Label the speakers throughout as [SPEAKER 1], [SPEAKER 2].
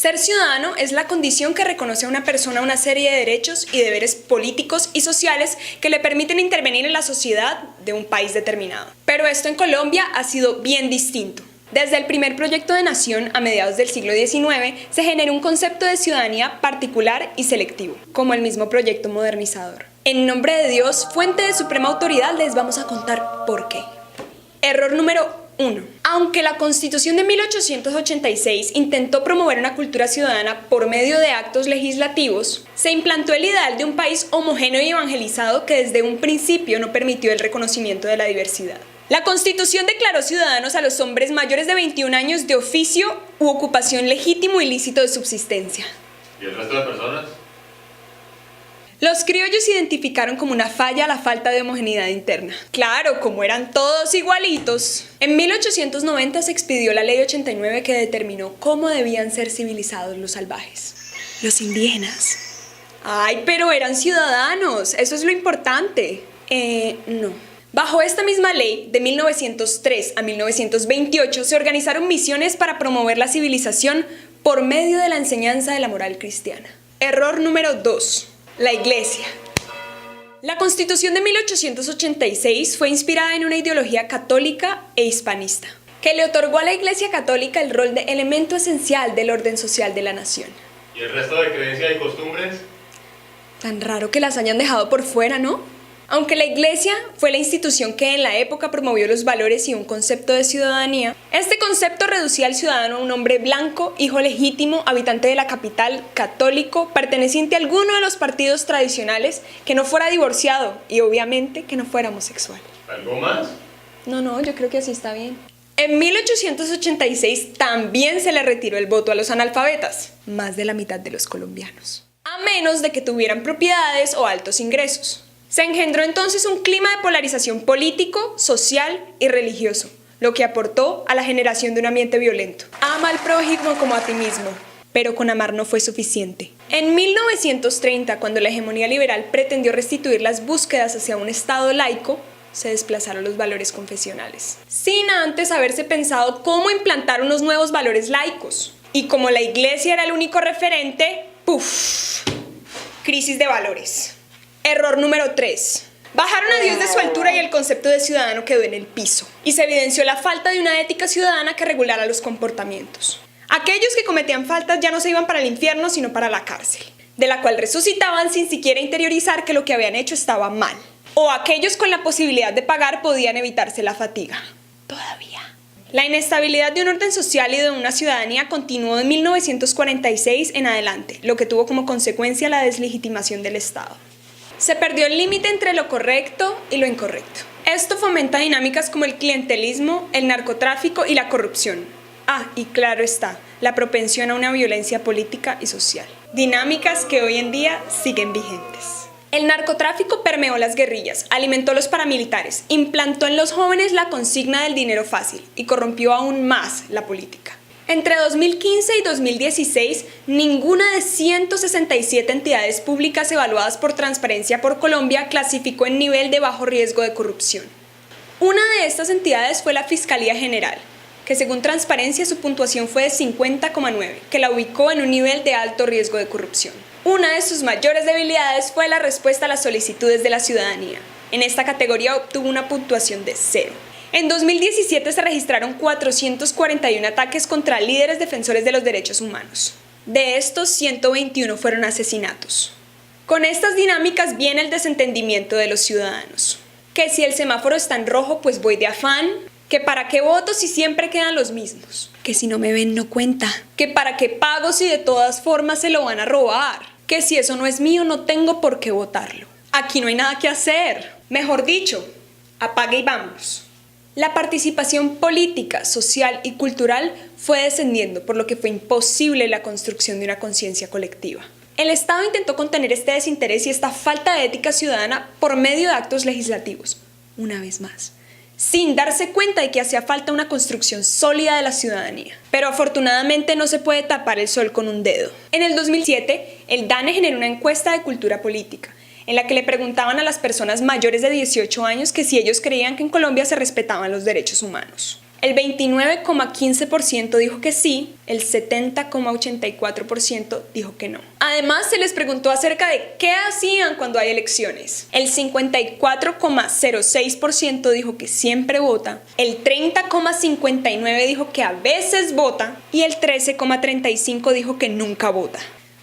[SPEAKER 1] Ser ciudadano es la condición que reconoce a una persona una serie de derechos y deberes políticos y sociales que le permiten intervenir en la sociedad de un país determinado. Pero esto en Colombia ha sido bien distinto. Desde el primer proyecto de nación a mediados del siglo XIX se generó un concepto de ciudadanía particular y selectivo, como el mismo proyecto modernizador. En nombre de Dios, fuente de suprema autoridad, les vamos a contar por qué. Error número 1. Aunque la Constitución de 1886 intentó promover una cultura ciudadana por medio de actos legislativos, se implantó el ideal de un país homogéneo y evangelizado que desde un principio no permitió el reconocimiento de la diversidad. La Constitución declaró ciudadanos a los hombres mayores de 21 años de oficio u ocupación legítimo y lícito de subsistencia.
[SPEAKER 2] ¿Y el resto de personas?
[SPEAKER 1] Los criollos identificaron como una falla la falta de homogeneidad interna. Claro, como eran todos igualitos. En 1890 se expidió la Ley 89 que determinó cómo debían ser civilizados los salvajes. Los indígenas. Ay, pero eran ciudadanos, eso es lo importante. No. Bajo esta misma ley, de 1903 a 1928, se organizaron misiones para promover la civilización por medio de la enseñanza de la moral cristiana. Error número 2. La Iglesia. La Constitución de 1886 fue inspirada en una ideología católica e hispanista, que le otorgó a la Iglesia católica el rol de elemento esencial del orden social de la nación.
[SPEAKER 2] ¿Y el resto de creencias y costumbres?
[SPEAKER 1] Tan raro que las hayan dejado por fuera, ¿no? Aunque la Iglesia fue la institución que en la época promovió los valores y un concepto de ciudadanía, este concepto reducía al ciudadano a un hombre blanco, hijo legítimo, habitante de la capital, católico, perteneciente a alguno de los partidos tradicionales, que no fuera divorciado y obviamente que no fuera homosexual.
[SPEAKER 2] ¿Algo más?
[SPEAKER 1] No, yo creo que así está bien. En 1886 también se le retiró el voto a los analfabetas, más de la mitad de los colombianos, a menos de que tuvieran propiedades o altos ingresos. Se engendró entonces un clima de polarización político, social y religioso, lo que aportó a la generación de un ambiente violento. Ama al prójimo como a ti mismo, pero con amar no fue suficiente. En 1930, cuando la hegemonía liberal pretendió restituir las búsquedas hacia un Estado laico, se desplazaron los valores confesionales, sin antes haberse pensado cómo implantar unos nuevos valores laicos. Y como la Iglesia era el único referente, ¡puf! Crisis de valores. Error número 3. Bajaron a Dios de su altura y el concepto de ciudadano quedó en el piso. Y se evidenció la falta de una ética ciudadana que regulara los comportamientos. Aquellos que cometían faltas ya no se iban para el infierno, sino para la cárcel, de la cual resucitaban sin siquiera interiorizar que lo que habían hecho estaba mal. O aquellos con la posibilidad de pagar podían evitarse la fatiga. Todavía. La inestabilidad de un orden social y de una ciudadanía continuó de 1946 en adelante, lo que tuvo como consecuencia la deslegitimación del Estado. Se perdió el límite entre lo correcto y lo incorrecto. Esto fomenta dinámicas como el clientelismo, el narcotráfico y la corrupción. Y claro está, la propensión a una violencia política y social. Dinámicas que hoy en día siguen vigentes. El narcotráfico permeó las guerrillas, alimentó los paramilitares, implantó en los jóvenes la consigna del dinero fácil y corrompió aún más la política. Entre 2015 y 2016, ninguna de 167 entidades públicas evaluadas por Transparencia por Colombia clasificó en nivel de bajo riesgo de corrupción. Una de estas entidades fue la Fiscalía General, que según Transparencia su puntuación fue de 50,9, que la ubicó en un nivel de alto riesgo de corrupción. Una de sus mayores debilidades fue la respuesta a las solicitudes de la ciudadanía. En esta categoría obtuvo una puntuación de 0. En 2017 se registraron 441 ataques contra líderes defensores de los derechos humanos. De estos, 121 fueron asesinatos. Con estas dinámicas viene el desentendimiento de los ciudadanos. Que si el semáforo está en rojo, pues voy de afán. Que para qué voto si siempre quedan los mismos. Que si no me ven no cuenta. Que para qué pago si de todas formas se lo van a robar. Que si eso no es mío no tengo por qué votarlo. Aquí no hay nada que hacer. Mejor dicho, apague y vámonos. La participación política, social y cultural fue descendiendo, por lo que fue imposible la construcción de una conciencia colectiva. El Estado intentó contener este desinterés y esta falta de ética ciudadana por medio de actos legislativos, una vez más, sin darse cuenta de que hacía falta una construcción sólida de la ciudadanía. Pero afortunadamente no se puede tapar el sol con un dedo. En el 2007, el DANE generó una encuesta de cultura política, en la que le preguntaban a las personas mayores de 18 años que si ellos creían que en Colombia se respetaban los derechos humanos. El 29,15% dijo que sí, el 70,84% dijo que no. Además, se les preguntó acerca de qué hacían cuando hay elecciones. El 54,06% dijo que siempre vota, el 30,59% dijo que a veces vota y el 13,35% dijo que nunca vota.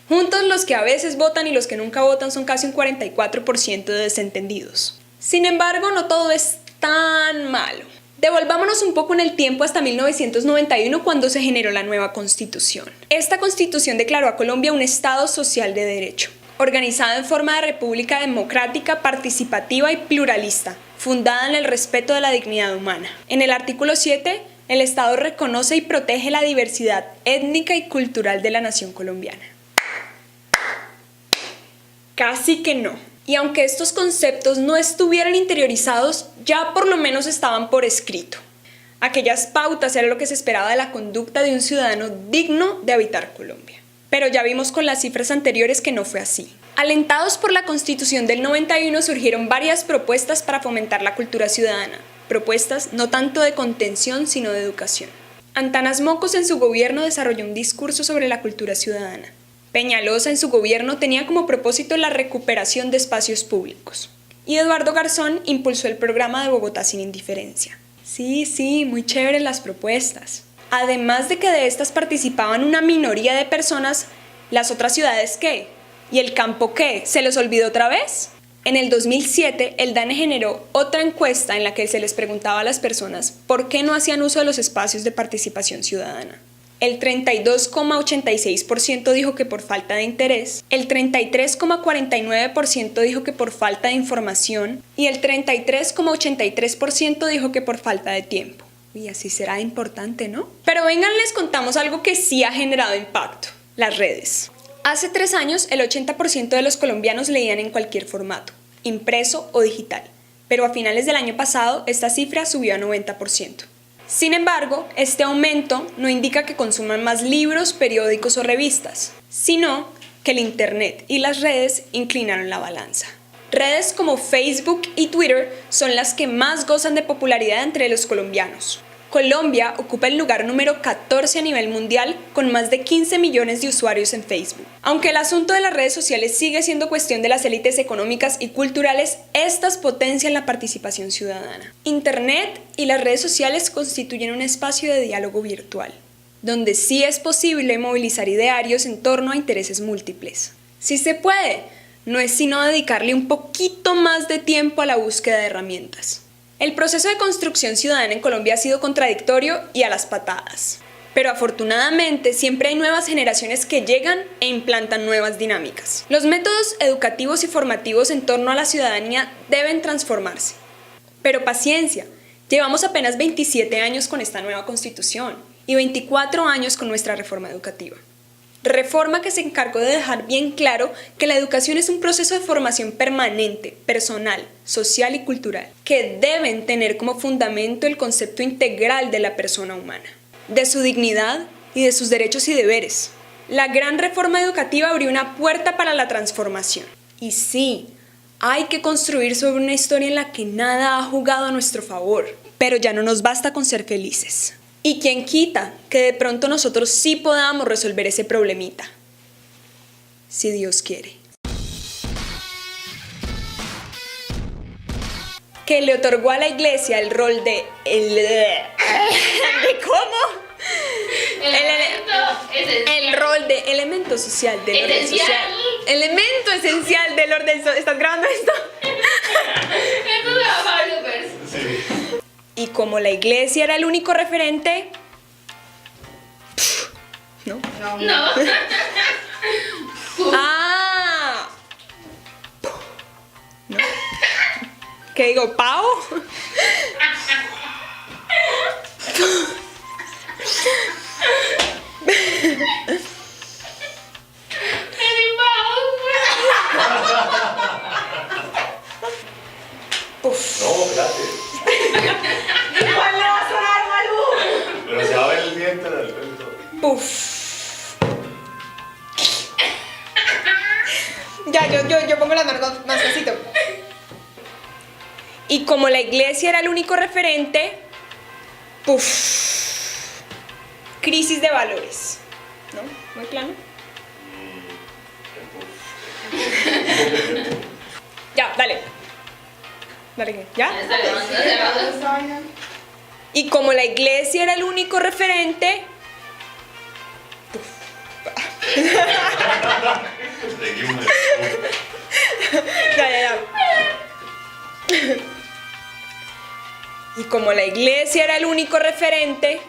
[SPEAKER 1] Juntos, los que a veces votan y los que nunca votan son casi un 44% de desentendidos. Sin embargo, no todo es tan malo. Devolvámonos un poco en el tiempo hasta 1991, cuando se generó la nueva Constitución. Esta Constitución declaró a Colombia un Estado social de derecho, organizado en forma de república democrática, participativa y pluralista, fundada en el respeto de la dignidad humana. En el artículo 7, el Estado reconoce y protege la diversidad étnica y cultural de la nación colombiana. Casi que no. Y aunque estos conceptos no estuvieran interiorizados, ya por lo menos estaban por escrito. Aquellas pautas eran lo que se esperaba de la conducta de un ciudadano digno de habitar Colombia. Pero ya vimos con las cifras anteriores que no fue así. Alentados por la Constitución del 91, surgieron varias propuestas para fomentar la cultura ciudadana. Propuestas no tanto de contención, sino de educación. Antanas Mocos en su gobierno desarrolló un discurso sobre la cultura ciudadana. Peñalosa en su gobierno tenía como propósito la recuperación de espacios públicos. Y Eduardo Garzón impulsó el programa de Bogotá sin indiferencia. Sí, muy chéveres las propuestas. Además de que de estas participaban una minoría de personas, ¿las otras ciudades qué? ¿Y el campo qué? ¿Se los olvidó otra vez? En el 2007, el DANE generó otra encuesta en la que se les preguntaba a las personas por qué no hacían uso de los espacios de participación ciudadana. El 32,86% dijo que por falta de interés, el 33,49% dijo que por falta de información y el 33,83% dijo que por falta de tiempo. Y así será importante, ¿no? Pero vengan, les contamos algo que sí ha generado impacto: las redes. Hace 3 años, el 80% de los colombianos leían en cualquier formato, impreso o digital, pero a finales del año pasado esta cifra subió a 90%. Sin embargo, este aumento no indica que consuman más libros, periódicos o revistas, sino que el Internet y las redes inclinaron la balanza. Redes como Facebook y Twitter son las que más gozan de popularidad entre los colombianos. Colombia ocupa el lugar número 14 a nivel mundial, con más de 15 millones de usuarios en Facebook. Aunque el asunto de las redes sociales sigue siendo cuestión de las élites económicas y culturales, estas potencian la participación ciudadana. Internet y las redes sociales constituyen un espacio de diálogo virtual, donde sí es posible movilizar idearios en torno a intereses múltiples. Sí se puede, no es sino dedicarle un poquito más de tiempo a la búsqueda de herramientas. El proceso de construcción ciudadana en Colombia ha sido contradictorio y a las patadas. Pero afortunadamente siempre hay nuevas generaciones que llegan e implantan nuevas dinámicas. Los métodos educativos y formativos en torno a la ciudadanía deben transformarse. Pero paciencia, llevamos apenas 27 años con esta nueva constitución y 24 años con nuestra reforma educativa. Reforma que se encargó de dejar bien claro que la educación es un proceso de formación permanente, personal, social y cultural, que deben tener como fundamento el concepto integral de la persona humana, de su dignidad y de sus derechos y deberes. La gran reforma educativa abrió una puerta para la transformación. Y sí, hay que construir sobre una historia en la que nada ha jugado a nuestro favor, pero ya no nos basta con ser felices. Y quién quita que de pronto nosotros sí podamos resolver ese problemita, si Dios quiere. Que le otorgó a la iglesia el rol de ¿de cómo? El rol de elemento social del orden social. Elemento esencial del orden social. ¿Estás grabando esto?
[SPEAKER 3] Esto se va a bloopers.
[SPEAKER 2] Sí.
[SPEAKER 1] Y como la iglesia era el único referente, ¿no?
[SPEAKER 3] No.
[SPEAKER 1] ¡Ah! ¿No? ¿Qué digo? ¿Pavo? Puf.
[SPEAKER 2] No, espérate.
[SPEAKER 1] ¿Cuál le va a sonar, Malú?
[SPEAKER 2] Pero se va a ver el diente del pelo.
[SPEAKER 1] Puf. Ya, yo pongo las manos más despacito. Y como la iglesia era el único referente, Puf. Crisis de valores. ¿No? Muy plano. Ya, dale. Dale, ¿ya? Y como la iglesia era el único referente,
[SPEAKER 2] Seguimos.
[SPEAKER 1] ya. Y como la iglesia era el único referente,